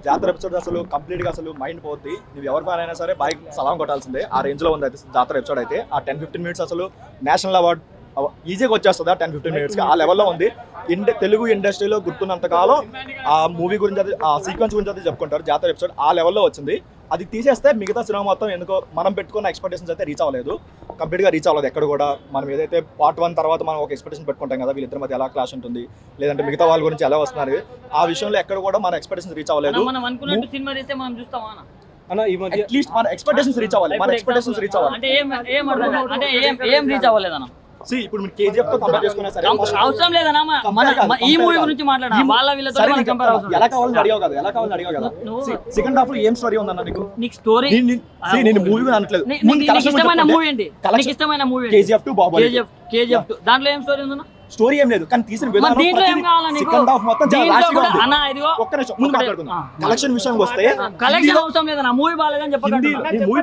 జాతర ఎపిసోడ్ అసలు కంప్లీట్ గా అసలు మైండ్ పోద్ది. నువ్వు ఎవరి ఫ్యాన్ అయినా సరే బైక్ సలాం కొట్టాల్సిందే. ఆ రేంజ్ లో ఉంది అయితే జాతర ఎపిసోడ్ అయితే. ఆ 10-15 మినిట్స్ అసలు నేషనల్ అవార్డ్ ఈజీగా వచ్చేస్తుంది. ఆ 10-15 మినిట్స్ ఆ లెవెల్లో ఉంది. తెలుగు ఇండస్ట్రీలో గుర్తున్నంత కాలం ఆ మూవీ గురించి అది ఆ సీక్వెన్స్ గురించి అయితే చెప్పుకుంటారు. జాతర ఎపిసోడ్ ఆ లెవెల్లో వచ్చింది. అది తీసేస్తే మిగతా సినిమా మొత్తం ఎందుకో మనం పెట్టుకున్న ఎక్స్పెక్టేషన్స్ అయితే రీచ్ అవ్వలేదు. కంప్లీట్గా రీచ్ అవ్వలేదు ఎక్కడ కూడా. మనం ఏదైతే పార్ట్ 1 తర్వాత మనం ఒక ఎక్స్పెక్టేషన్ పెట్టుకుంటాం కదా, వీళ్ళిద్దరి మధ్య ఎలా క్లాష్ ఉంటుంది, లేదంటే మిగతా వాళ్ళ గురించి ఎలా వస్తున్నారు, ఆ విషయంలో ఎక్కడ కూడా మన ఎక్స్పెక్టేషన్స్ రీచ్ అవ్వలేదు. అట్లీస్ట్ మన ఎక్స్పెక్టేషన్స్ రీచ్ అవ్వాలి. మన ఎక్స్పెక్టేషన్స్ రీచ్ అవ్వాలి అంటే ఏం రీచ్ అవ్వలేదన్న. ఇప్పుడు మీరు కేజీఎఫ్ తో కంపేర్ చేసుకున్నా సరే అవసరం లేదన్నా. ఈ మూవీ గురించి మాట్లాడా వాళ్ళ వీళ్ళతో ఎలా కావాలని అడిగావు కదా. సెకండ్ హాఫ్ లో ఏం స్టోరీ ఉందన్న నీకు స్టోరీ? నేను మూవీ అనట్లేదు. ఇష్టమైన మూవీ ఏంటి? ఇష్టమైన మూవీ కేజీఎఫ్ 2 బాహుబలి. కేజీఎఫ్ 2 దాంట్లో ఏం స్టోరీ ఉందన్న? స్టోరీ ఏం లేదు, కానీ తీసిన విధానం సెకండ్ హాఫ్ మొత్తం ఒక్క నిమిషం ముందు మాట్లాడుకుందాం. కలెక్షన్ విషయానికి వస్తే కలెక్షన్ అవసరం లేదన్న. మూవీ బాగాలేదని చెప్పకండి. మూవీ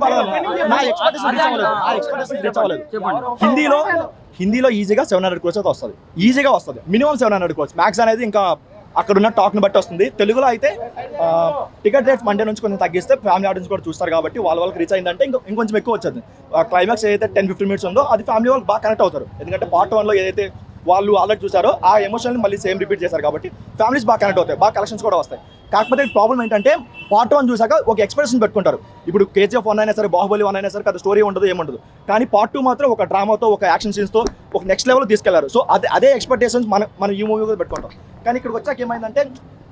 బాగాలేదు, నా ఎక్స్పెక్టేషన్ రీచ్ అవ్వలేదు. హిందీలో ఈజీగా 700 crores అయితే వస్తుంది. ఈజీగా వస్తుంది. మినిమం 700 crores మ్యాక్స్ అనేది ఇంకా అక్కడ ఉన్న టాక్ని బట్టి వస్తుంది. తెలుగులో అయితే టికెట్ రేట్స్ మండే నుంచి కొంచెం తగ్గిస్తే ఫ్యామిలీ ఆడియన్స్ కూడా చూస్తారు కాబట్టి వాళ్ళకి రీచ్ అయిందంటే ఇంకొంచెం ఎక్కువ వచ్చేది. క్లైమాక్స్ ఏదైతే 10-15 మినిట్స్ ఉందో అది ఫ్యామిలీ వాళ్ళకి బాగా కనెక్ట్ అవుతారు. ఎందుకంటే పార్ట్ 1 లో ఏదైతే వాళ్ళు ఆల్రెడీ చూసారో ఆ ఎమోషన్ మళ్ళీ సేమ్ రిపీట్ చేశారు కాబట్టి ఫ్యామిలీస్ బాగా కనెక్ట్ అవుతాయి, బాగా కలెక్షన్స్ కూడా వస్తాయి. కాకపోతే ప్రాబ్లం ఏంటంటే పార్ట్ 1 చూసాక ఒక ఎక్స్ప్రెషన్ పెట్టుకుంటారు. ఇప్పుడు కేజీఎఫ్ 1 అయినా సరే, బాహుబలి 1 అయినా సరే కదా స్టోరీ ఉండదు, ఏముండదు. కానీ పార్ట్ 2 మాత్రం ఒక డ్రామాతో, ఒక యాక్షన్ సీన్స్తో ఒక నెక్స్ట్ లెవెల్ తీసుకెళ్లారు. సో అదే ఎక్స్పెక్టేషన్స్ మనం ఈ మూవీ కూడా పెట్టుకుంటాం. కానీ ఇక్కడికి వచ్చాక ఏమైందంటే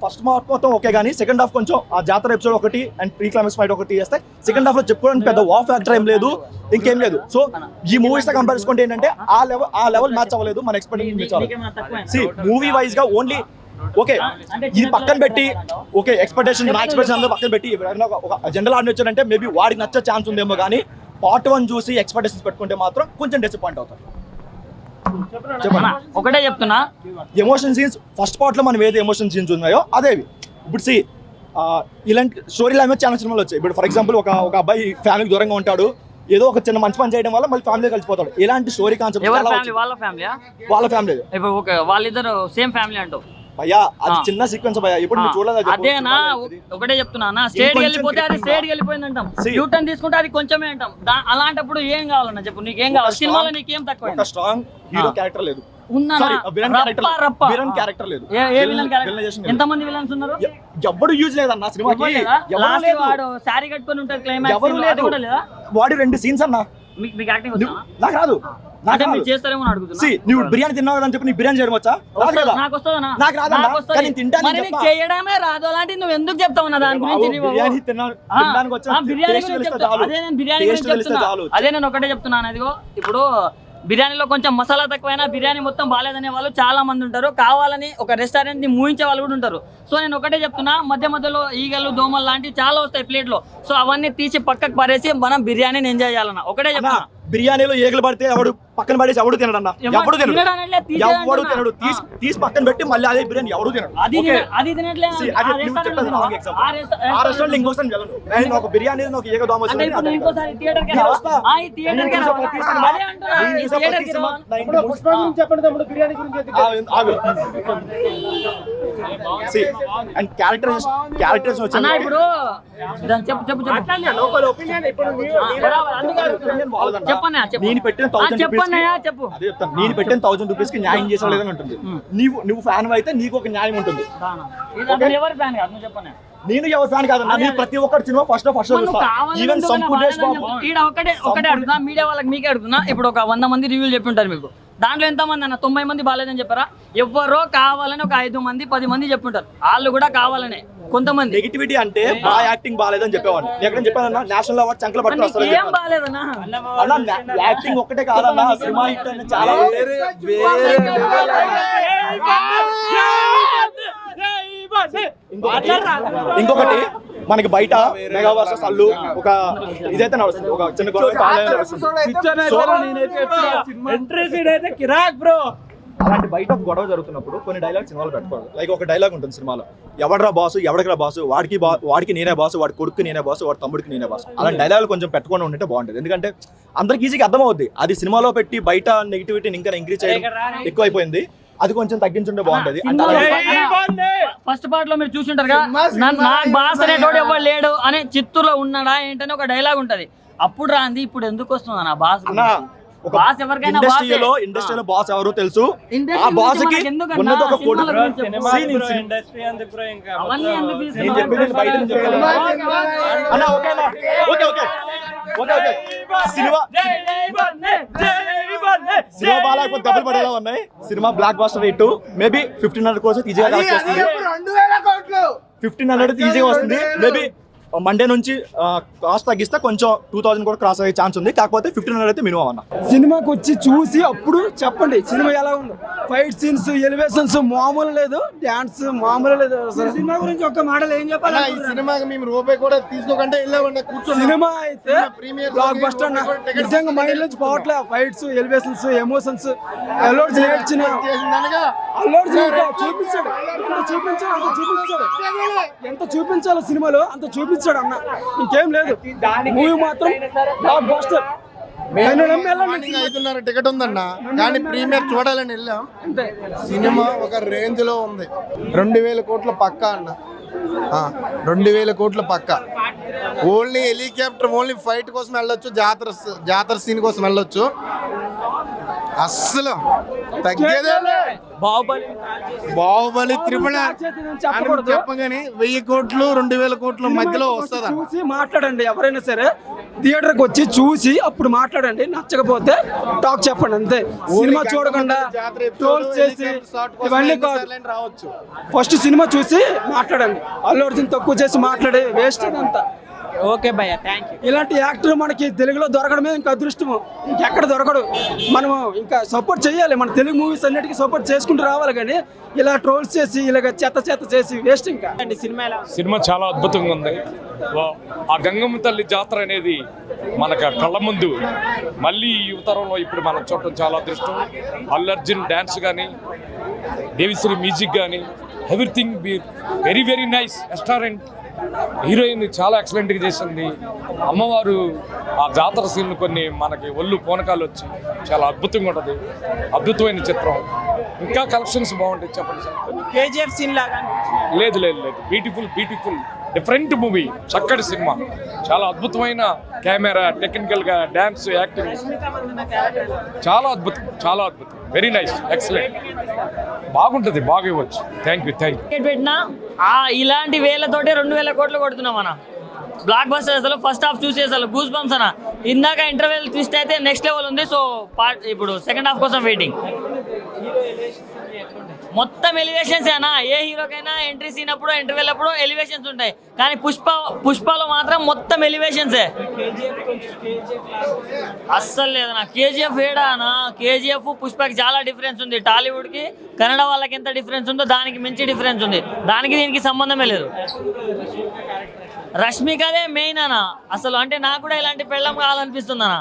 ఫస్ట్ హాఫ్ మొత్తం ఓకే, కానీ సెకండ్ హాఫ్ కొంచెం ఆ జాతర ఎపిసోడ్ ఒకటి అండ్ ప్రీ క్లైమాక్స్ ఫైట్ ఒకటి చేస్తే సెకండ్ హాఫ్ లో చెప్పుకోవడానికి పెద్ద వావ్ ఫ్యాక్టర్ ఏం లేదు, ఇంకేం లేదు. సో ఈ మూవీస్ తో కంపేర్ చేసుకుంటే ఏంటంటే ఆ లెవెల్ మ్యాచ్ అవ్వలేదు. మన ఎక్స్పెక్టేషన్ మూవీ వైజ్ గా ఓన్లీ ఓకే ఇది పక్కన పెట్టి ఓకే ఎక్స్పెక్టేషన్ నా ఎక్స్పెక్టేషన్ అందరూ పక్కన పెట్టి ఒక జనరల్ ఆడియన్స్ వచ్చారంటే మేబీ వాడికి నచ్చే ఛాన్స్ ఉందేమో, కానీ పార్ట్ 1 చూసి ఎక్స్పెక్టేషన్స్ పెట్టుకుంటే మాత్రం కొంచెం డిసప్పాయింట్ అవుతారు. ఒకటే చెప్తున్నా, ఎమోషన్ సీన్స్ ఫస్ట్ పార్ట్ లో మనం ఏది ఎమోషన్ సీన్స్ ఉన్నాయో అదేవి. ఇప్పుడు ఇలాంటి స్టోరీ లైన్ చాలా సినిమాలు వచ్చాయి. ఇప్పుడు ఫర్ ఎగ్జాంపుల్ ఒక అబ్బాయి ఫ్యామిలీకి దూరంగా ఉంటాడు, ఏదో ఒక చిన్న మంచి పని చేయడం వల్ల మళ్ళీ ఫ్యామిలీ కలిసిపోతాడు. ఇలాంటి స్టోరీ కాన్సెప్ట్ వాళ్ళ ఫ్యామిలీ వాళ్ళిద్దరు సేమ్ ఫ్యామిలీ అంటూ భయ్యా అది చిన్న సీక్వెన్స్ భయ్యా. ఇప్పుడు మీరు చూడలేదు. అదేనా ఒకటే చెప్తున్నా, స్టేట్ వెళ్ళిపోతే అది స్టేట్ వెళ్ళిపోయింది అంటాం, యూటర్న్ తీసుకుంటే అది కొంచెమే అంటాం. అలాంటప్పుడు ఏం కావాలన్నా చెప్పు, నీకేం కావాలి? సినిమాలో నీకేం తక్కువ? ఒక స్ట్రాంగ్ హీరో క్యారెక్టర్ లేదు, ఎంతమంది విలన్స్ ఉన్నారు? ఎవడు యూజ్ లేదన్న సినిమాకి. శారీ కట్టుకొని ఉంటారు క్లైమాక్స్. వాడి 2 సీన్స్ అన్న మీకు యాక్టింగ్ నాకు రాదు. చేస్తారేమో అడుగుతున్నా. నువ్వు బిర్యానీ తిన్నావు అని చెప్పి నీకు బిర్యానీ చేయడం వచ్చా? నాకు రాదు. చేయడమే రాదు. అలాంటి నువ్వు ఎందుకు చెప్తావు దాని గురించి? అదే నేను ఒకటే చెప్తున్నాను. అదిగో ఇప్పుడు బిర్యానీలో కొంచెం మసాలా తక్కువైనా బిర్యానీ మొత్తం బాగాలేదనే వాళ్ళు చాలా మంది ఉంటారు. కావాలని ఒక రెస్టారెంట్ ని మూయించే వాళ్ళు కూడా ఉంటారు. సో నేను ఒకటే చెప్తున్నా, మధ్యలో ఈగలు దోమలు లాంటివి చాలా వస్తాయి ప్లేట్ లో. సో అవన్నీ తీసి పక్కకు పడేసి మనం బిర్యానీని ఎంజాయ్ చేయాలన్నా. ఒకటే చెప్తున్నా, బిర్యానీలో ఈగలు పడితే ఎవడు పక్కన పడేసి ఎవడు తినడన్నా, ఎవడు తినడు. తీసి పక్కన పెట్టి మళ్ళీ అదే బిర్యానీ ఎవడు తినడు. అది తినట్లేదు. ఒక బిర్యానీ ఒక ఈగ దోమ క్యారెక్టర్స్ ఇప్పుడు చెప్పు నేను పెట్టిన 1000 రూపీస్ కి న్యాయం చేసేలేదని ఉంటుంది. నువ్వు ఫ్యాన్ అయితే నీకు ఒక న్యాయం ఉంటుంది. నేను ఎవరి ఫ్యాన్ కాదు. ప్రతి ఒక్కటి సినిమా ఫస్ట్ ఈవెన్ ఒకటే అడుగుతున్నా, మీడియా వాళ్ళకి మీకే అడుగుతున్నా. ఇప్పుడు ఒక 100 మంది రివ్యూలు చెప్పి ఉంటారు మీకు. దాంట్లో ఎంతమంది అన్న 90 మంది బాగాలేదని చెప్పారా? ఎవరో కావాలని ఒక 5 మంది 10 మంది చెప్పుంటారు. వాళ్ళు కూడా కావాలనే. కొంతమంది నెగిటివిటీ అంటే బాగా యాక్టింగ్ బాగాలేదని చెప్పేవాడు. ఎక్కడ చెప్పానన్నా నేషనల్ అవార్డ్ చంకల పట్టుకుని వస్తారు. ఏం బాగాలేదన్నా? యాక్టింగ్ ఒక్కటే కాదన్నా, సినిమా హిట్ అని చాలా. ఇంకొకటి మనకి బయట మెగా వర్సెస్ అల్లు ఒక ఇదైతే నడుస్తుంది, ఒక చిన్న అలాంటి బయట గొడవ జరుగుతున్నప్పుడు కొన్ని డైలాగ్ సినిమాలు పెట్టుకోవాలి. లైక్ ఒక డైలాగ్ ఉంటుంది సినిమాలో, ఎవడరా బాసు, ఎవడికరా బాసు, వాడికి నేనే బాసు, వాడి కొడుకు నేనే బాసు, వాడి తమ్ముడికి నేనే బాసు. అలాంటి డైలాగులు కొంచెం పెట్టుకొని ఉంటే బాగుంటుంది. ఎందుకంటే అందరికి ఈజీగా అర్థమవుద్ది. అది సినిమాలో పెట్టి బయట నెగిటివిటీని ఇంకా ఇంక్రీజ్ చేయడం ఎక్కువైపోయింది. అది కొంచెం తగ్గించుంటే బాగుంటది అంటే ఫస్ట్ పార్ట్ లో మీరు చూసుంటారు కదా నాకు బాస్ అనేటోడు ఎవరు లేడు అని చిత్తూరులో ఉన్నాడా ఏంటని ఒక డైలాగ్ ఉంటది. అప్పుడు రాంది ఇప్పుడు ఎందుకు వస్తుంది అన్న బాస్? బాస్ ఎవరికైనా ఇండస్ట్రీలో బాస్ ఎవరు తెలుసు. ఆ బాస్ కి ఉన్నది ఒక కోటి. సినిమా బాగా డబ్బులు పడేలా ఉన్నాయి. Cinema blockbuster rate maybe 1500 కోసం ఈజీగా కలెక్ట్ చేస్తుంది. 1500 ఈజీగా వస్తుంది. మేబీ మండే నుంచి కాస్ట్ తగ్గిస్తే కొంచెం 2000 కూడా క్రాస్ అయ్యే ఛాన్స్ ఉంది. కాకపోతే 1500 అయితే మినిమం అన్న. సినిమాకి వచ్చి చూసి అప్పుడు చెప్పండి సినిమా ఎలా ఉందో. ఫైట్ సీన్స్, ఎలివేషన్స్ మామూలు లేదు, డాన్స్ మామూలు లేదు. సినిమా గురించి ఒక్క మాటలు ఏం చెప్పాలి? ఈ సినిమాకి మేము రూపాయి కూడా తీసుకోకంటే కూర్చొని సినిమా అయితే బ్లాక్ బస్టర్ అన్న. నిజంగా మైండ్ నుంచి పోవట్లే. ఫైట్స్, ఎలివేషన్స్, ఎమోషన్స్ అల్లుడు నేర్చిన అల్లుడు చూపించాడు. ఎంత చూపించాలో సినిమాలో అంత చూపించాడు అన్న. ఇంకేం లేదు. మూవీ మాత్రం బ్లాక్ బస్టర్. 5:30 టికెట్ ఉందన్న, కానీ ప్రీమియర్ చూడాలని వెళ్ళాం. సినిమా ఒక రేంజ్ లో ఉంది. 2000 కోట్ల పక్కా అన్న. 2000 కోట్ల పక్కా. ఓన్లీ హెలికాప్టర్, ఓన్లీ ఫైట్ కోసం వెళ్ళొచ్చు, జాతర సీన్ కోసం వెళ్ళొచ్చు. అస్సలు తగ్గేదే. బాహుబలి త్రిపుల చెప్పగానే 1000 కోట్లు 2000 కోట్ల మధ్యలో వస్తుంది. చూసి మాట్లాడండి. ఎవరైనా సరే థియేటర్కి వచ్చి చూసి అప్పుడు మాట్లాడండి. నచ్చకపోతే టాక్ చెప్పండి అంతే. సినిమా చూడకుండా ట్రోల్ చేసి ఇవన్నీ రావచ్చు. ఫస్ట్ సినిమా చూసి మాట్లాడండి. అల్లు అర్జున్ తక్కువ చేసి మాట్లాడే వేస్ట్ అదంతా. ఓకే భయ్య, థ్యాంక్ యూ. ఇలాంటి యాక్టర్ మనకి తెలుగులో దొరకడమే ఇంకా అదృష్టము. ఇంకెక్కడ దొరకడు. మనము ఇంకా సపోర్ట్ చేయాలి. మన తెలుగు మూవీస్ అన్నిటికీ సపోర్ట్ చేసుకుంటూ రావాలి. కానీ ఇలా ట్రోల్స్ చేసి ఇలాగ చెత్త చేసి వేస్ట్. ఇంకా సినిమా చాలా అద్భుతంగా ఉంది. ఆ గంగమ్మ తల్లి జాతర అనేది మనకు కళ్ళ ముందు మళ్ళీ యువతరంలో ఇప్పుడు మనం చూడటం చాలా అదృష్టం. అల్లు అర్జున్ డ్యాన్స్ కానీ, దేవిశ్రీ మ్యూజిక్ కానీ, everything very very nice. Restaurant heroine చాలా ఎక్సలెంట్గా చేసింది. అమ్మవారు ఆ జాతర సీన్ కొన్ని మనకి ఒళ్ళు పూనకాలు వచ్చి చాలా అద్భుతంగా ఉంటుంది. అద్భుతమైన చిత్రం. ఇంకా కలెక్షన్స్ బాగుంటాయి. చెప్పండి సార్. KGF సీన్ లాగా లేదు. Beautiful different movie. చక్కటి సినిమా. చాలా అద్భుతమైన కెమెరా, టెక్నికల్గా డ్యాన్స్, యాక్టింగ్ చాలా అద్భుతం. Very nice, excellent. బాగుంటుంది, బాగా ఇవ్వచ్చు. Thank you. పెట్టినా ఇలాంటి వేలతోటే 2000 కోట్లు కొడుతున్నాం అన్న. బ్లాక్ బస్టర్ అసలు ఫస్ట్ హాఫ్ చూసి అసలు గూస్ బంప్స్ అన్న. ఇందాక ఇంటర్వెల్ ట్విస్ట్ అయితే నెక్స్ట్ లెవెల్ ఉంది. సో ఇప్పుడు సెకండ్ హాఫ్ కోసం వెయిటింగ్. మొత్తం ఎలివేషన్స్ అన్న. ఏ హీరోకైనా ఎంట్రీ సీన్ అప్పుడు, ఇంటర్వెల్ అప్పుడు ఎలివేషన్స్ ఉంటాయి. కానీ పుష్పలో మాత్రం మొత్తం ఎలివేషన్సే. అస్సలు లేదన్నా. KGF ఏడానా. KGF పుష్పకి చాలా డిఫరెన్స్ ఉంది. టాలీవుడ్కి కన్నడ వాళ్ళకి ఎంత డిఫరెన్స్ ఉందో దానికి మించి డిఫరెన్స్ ఉంది. దానికి దీనికి సంబంధమే లేదు. రష్మికదే మెయిన్ అన్న అసలు. అంటే నాకు కూడా ఇలాంటి పెళ్ళం కావాలనిపిస్తుంది అన్న.